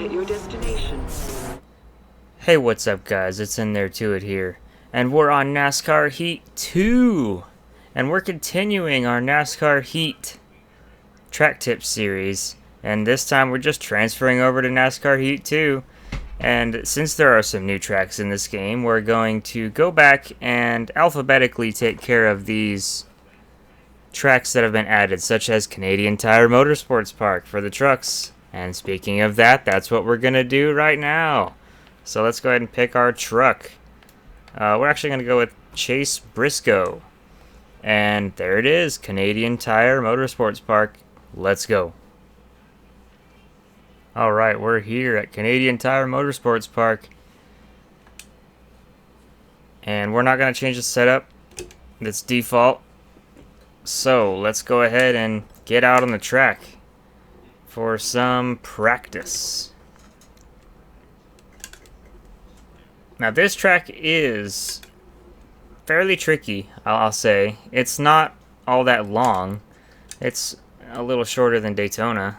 at your destination. Hey, what's up, guys? It's In There To It here, and we're on NASCAR Heat 2, and we're continuing our NASCAR Heat track tip series, and this time we're just transferring over to NASCAR Heat 2, and since there are some new tracks in this game, we're going to go back and alphabetically take care of these tracks that have been added, such as Canadian Tire Motorsports Park for the trucks. And speaking of that, that's what we're going to do right now. So let's go ahead and pick our truck. We're actually going to go with Chase Briscoe. And there it is, Canadian Tire Motorsports Park. Let's go. Alright, we're here at Canadian Tire Motorsports Park. And we're not going to change the setup. It's default. So let's go ahead and get out on the track for some practice. Now this track is fairly tricky, I'll say. It's not all that long. It's a little shorter than Daytona.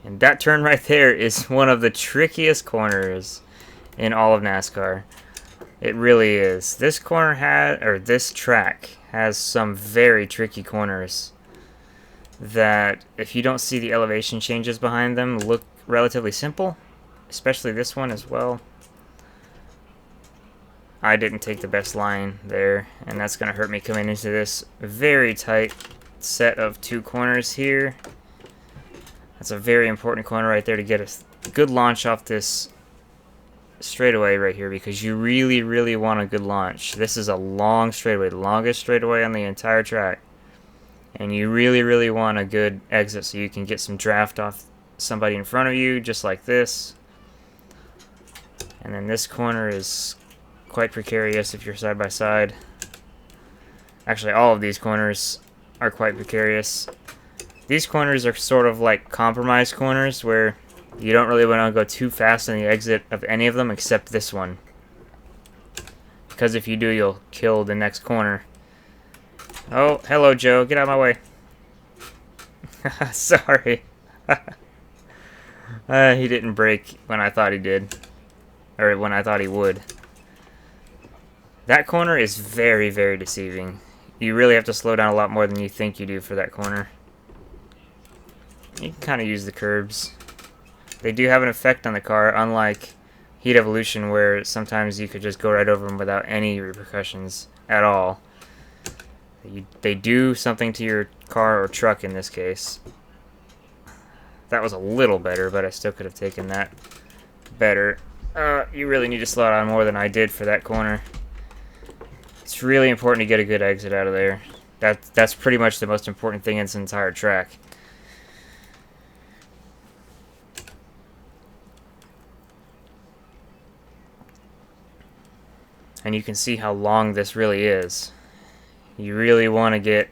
And that turn right there is one of the trickiest corners in all of NASCAR. It really is. This track has some very tricky corners that, if you don't see the elevation changes behind them, look relatively simple. Especially this one as well. I didn't take the best line there, and that's going to hurt me coming into this very tight set of two corners here. That's a very important corner right there to get a good launch off this straightaway right here, because you really, really want a good launch. This is a long straightaway, the longest straightaway on the entire track. And you really, really want a good exit so you can get some draft off somebody in front of you, just like this. And then this corner is quite precarious if you're side by side. Actually, all of these corners are quite precarious. These corners are sort of like compromise corners where you don't really want to go too fast on the exit of any of them except this one. Because if you do, you'll kill the next corner. Oh, hello, Joe. Get out of my way. Sorry. He didn't brake when I thought he did. Or when I thought he would. That corner is very, very deceiving. You really have to slow down a lot more than you think you do for that corner. You can kind of use the curbs. They do have an effect on the car, unlike Heat Evolution, where sometimes you could just go right over them without any repercussions at all. They do something to your car or truck in this case. That was a little better, but I still could have taken that better. You really need to slow down more than I did for that corner. It's really important to get a good exit out of there. That's pretty much the most important thing in this entire track. And you can see how long this really is. You really want to get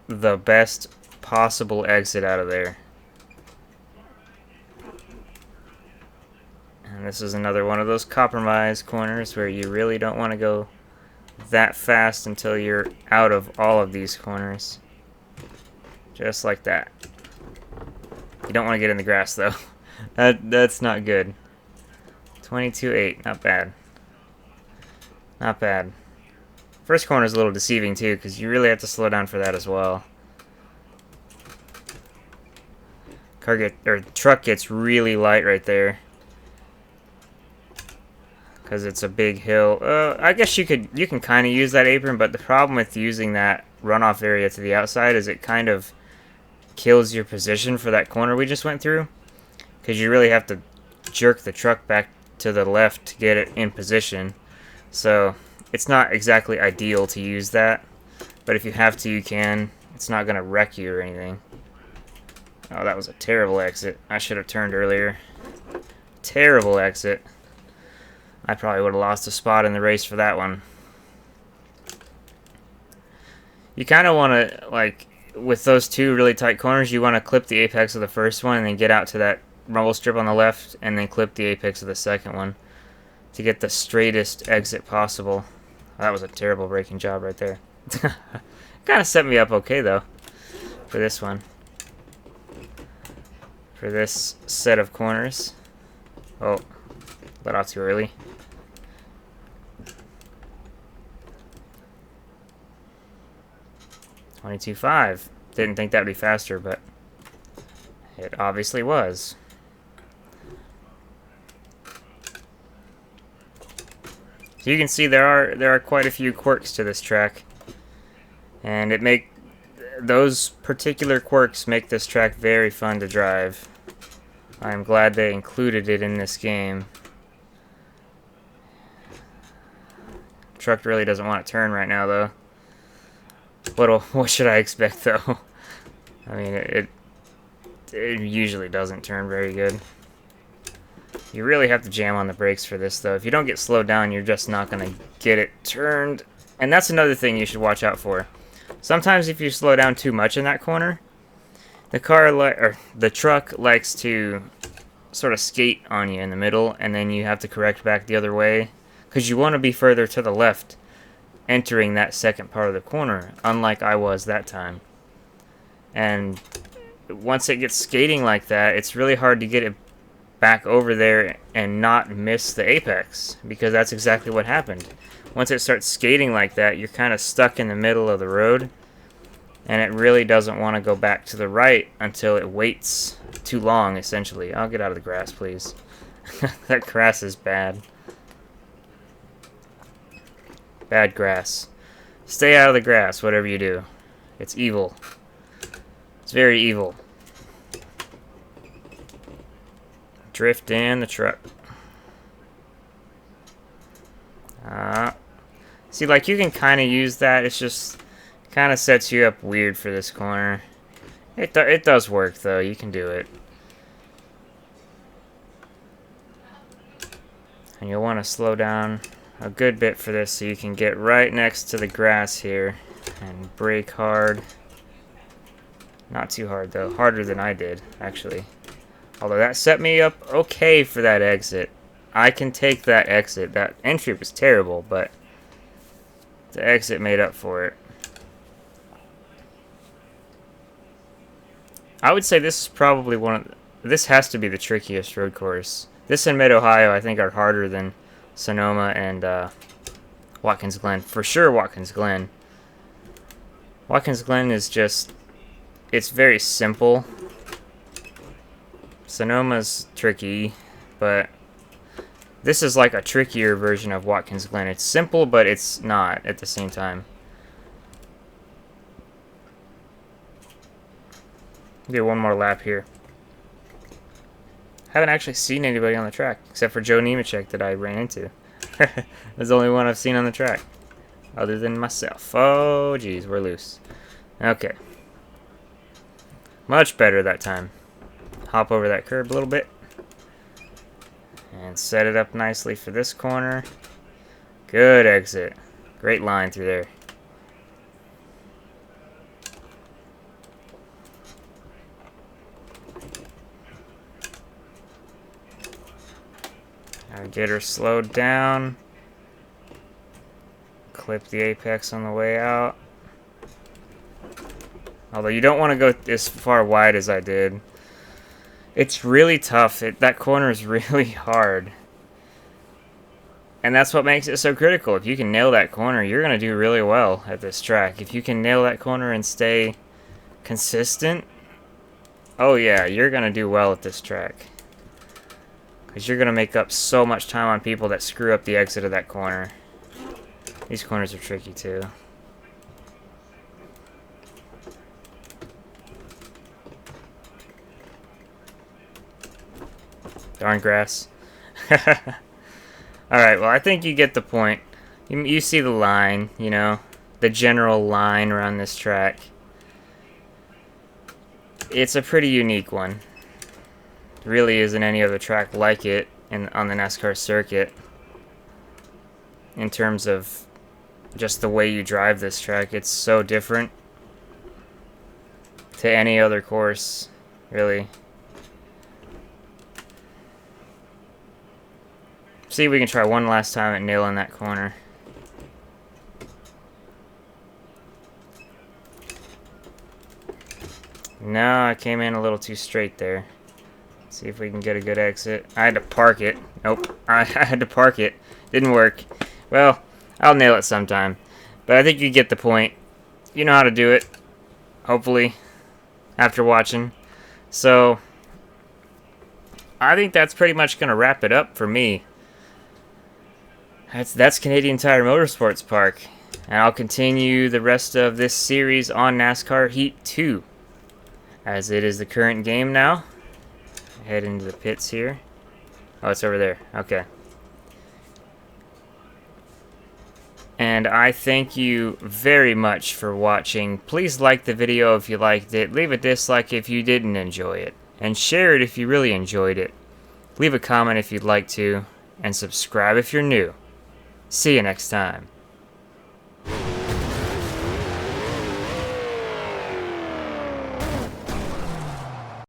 the best possible exit out of there. And this is another one of those compromise corners where you really don't want to go that fast until you're out of all of these corners. Just like that. You don't want to get in the grass though. That's not good. 22.8, not bad. Not bad. First corner is a little deceiving too, because you really have to slow down for that as well. Truck gets really light right there, because it's a big hill. I guess you can kind of use that apron, but the problem with using that runoff area to the outside is it kind of kills your position for that corner we just went through, because you really have to jerk the truck back to the left to get it in position. So it's not exactly ideal to use that, but if you have to, you can. It's not going to wreck you or anything. Oh, that was a terrible exit. I should have turned earlier. Terrible exit. I probably would have lost a spot in the race for that one. You kind of want to, like, with those two really tight corners, you want to clip the apex of the first one and then get out to that rumble strip on the left and then clip the apex of the second one to get the straightest exit possible. That was a terrible braking job right there. Kind of set me up okay, though, for this one. for this set of corners. Oh, let off too early. .22.5. Didn't think that would be faster, but it obviously was. So you can see there are quite a few quirks to this track, and those particular quirks make this track very fun to drive. I'm glad they included it in this game. Truck really doesn't want to turn right now, though. What should I expect, though? I mean, it usually doesn't turn very good. You really have to jam on the brakes for this, though. If you don't get slowed down, you're just not going to get it turned. And that's another thing you should watch out for. Sometimes if you slow down too much in that corner, the truck likes to sort of skate on you in the middle, and then you have to correct back the other way, because you want to be further to the left entering that second part of the corner, unlike I was that time. And once it gets skating like that, it's really hard to get it back over there and not miss the apex, because that's exactly what happened. Once it starts skating like that, you're kind of stuck in the middle of the road, and it really doesn't want to go back to the right until it waits too long, essentially. I'll get out of the grass, please. That grass is bad. Bad grass. Stay out of the grass, whatever you do. It's evil. It's very evil. Drift in the truck. See, like, you can kind of use that. It's just kind of sets you up weird for this corner. It does work, though. You can do it. And you'll want to slow down a good bit for this so you can get right next to the grass here and brake hard. Not too hard, though. Harder than I did, actually. Although that set me up okay for that exit. I can take that exit. That entry was terrible, but the exit made up for it. I would say this is probably this has to be the trickiest road course. This and Mid-Ohio, I think, are harder than Sonoma and Watkins Glen. For sure, Watkins Glen. Watkins Glen is just, it's very simple. Sonoma's tricky, but this is like a trickier version of Watkins Glen. It's simple, but it's not at the same time. Do one more lap here. Haven't actually seen anybody on the track, except for Joe Nemechek that I ran into. That's the only one I've seen on the track, other than myself. Oh, geez, we're loose. Okay. Much better that time. Hop over that curb a little bit. And set it up nicely for this corner. Good exit. Great line through there. Now get her slowed down. Clip the apex on the way out. Although you don't want to go as far wide as I did. It's really tough. That corner is really hard. And that's what makes it so critical. If you can nail that corner, you're going to do really well at this track. If you can nail that corner and stay consistent, oh yeah, you're going to do well at this track. Because you're going to make up so much time on people that screw up the exit of that corner. These corners are tricky too. Darn grass. Alright, well, I think you get the point. You see the line, you know, the general line around this track. It's a pretty unique one. There really isn't any other track like it on the NASCAR circuit. In terms of just the way you drive this track, it's so different to any other course, really. See if we can try one last time at nailing that corner. No, I came in a little too straight there. See if we can get a good exit. I had to park it. Nope. I had to park it. Didn't work. Well, I'll nail it sometime. But I think you get the point. You know how to do it. Hopefully. After watching. So, I think that's pretty much going to wrap it up for me. That's Canadian Tire Motorsports Park. And I'll continue the rest of this series on NASCAR Heat 2. As it is the current game now. Head into the pits here. Oh, it's over there. Okay. And I thank you very much for watching. Please like the video if you liked it. Leave a dislike if you didn't enjoy it. And share it if you really enjoyed it. Leave a comment if you'd like to. And subscribe if you're new. See you next time.